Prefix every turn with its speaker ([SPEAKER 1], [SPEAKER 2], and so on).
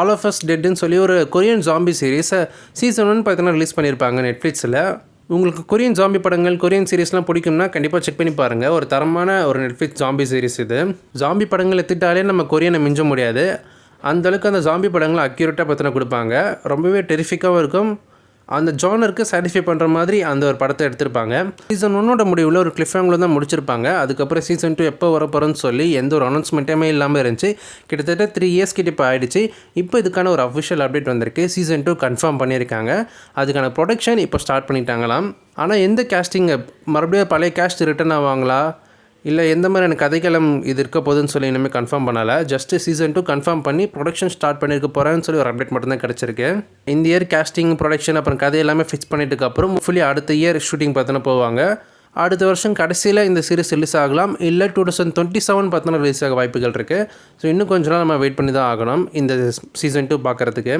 [SPEAKER 1] All of us டெட்னு சொல்லி ஒரு Korean zombie சீரிஸை season 1 பார்த்தீங்கன்னா ரிலீஸ் பண்ணியிருப்பாங்க நெட்ஃப்ளிக்ஸில். உங்களுக்கு கொரியன் ஜாம்பி படங்கள், கொரியன் சீரிஸ்லாம் பிடிக்கும்னா கண்டிப்பாக செக் பண்ணி பாருங்கள். ஒரு தரமான ஒரு நெட்ஃப்ளிக்ஸ் ஜாம்பி சீரிஸ் இது. ஜாம்பி படங்கள் எடுத்துட்டாலே நம்ம கொரியனை மிஞ்ச முடியாது. அந்தளவுக்கு அந்த ஜாம்பி படங்களை அக்யூரேட்டாக பார்த்தீங்கன்னா கொடுப்பாங்க. ரொம்பவே டெரிஃபிக்காகவும் இருக்கும். அந்த ஜானருக்கு சாட்டிஸ்ஃபை பண்ணுற மாதிரி அந்த ஒரு படத்தை எடுத்திருப்பாங்க. சீசன் 1 முடிவில் ஒரு கிளிஃப்ஹேங்கர் தான் முடிச்சிருப்பாங்க. அதுக்கப்புறம் சீசன் 2 எப்போ வரப்போகிறோன்னு சொல்லி எந்த ஒரு அனௌன்ஸ்மெண்ட்டுமே இல்லாமல் இருந்துச்சு. கிட்டத்தட்ட 3 இயர்ஸ் கிட்ட இப்போ ஆகிடுச்சு. இப்போ இதுக்கான ஒரு அஃபிஷியல் அப்டேட் வந்திருக்கு. சீசன் 2 கன்ஃபார்ம் பண்ணியிருக்காங்க. அதுக்கான ப்ரொடக்ஷன் இப்போ ஸ்டார்ட் பண்ணிட்டாங்களாம். ஆனால் எந்த கேஸ்டிங்கை மறுபடியும் பழைய கேஸ்ட் ரிட்டர்ன் ஆவாங்களா, இல்லை எந்த மாதிரியான கதைக்களம் இது இருக்க போகுதுன்னு சொல்லி இனிமேல் கன்ஃபார்ம் பண்ணலை. ஜஸ்ட்டு சீசன் 2 கன்ஃபார்ம் பண்ணி ப்ரொடக்ஷன் ஸ்டார்ட் பண்ணியிருக்க போகிறேன்னு சொல்லி ஒரு அப்டேட் மட்டும்தான் கிடச்சிருக்கு. இந்த இயர் கேஸ்டிங், ப்ரொடக்ஷன் அப்புறம் கதை எல்லாமே ஃபிக்ஸ் பண்ணிட்டுக்கப்புறம் ஃபுல்லி அடுத்த இயர் ஷூட்டிங் பார்த்தோன்னா போவாங்க. அடுத்த வருஷம் கடைசியில் இந்த சீரிஸ் ரிலீஸ் ஆகலாம். இல்லை 2027 பார்த்தோன்னா ரிலீஸ் ஆக வாய்ப்புகள் இருக்குது. ஸோ இன்னும் கொஞ்ச நாள் நம்ம வெயிட் பண்ணி தான் ஆகணும் இந்த சீசன் 2 பார்க்குறதுக்கு.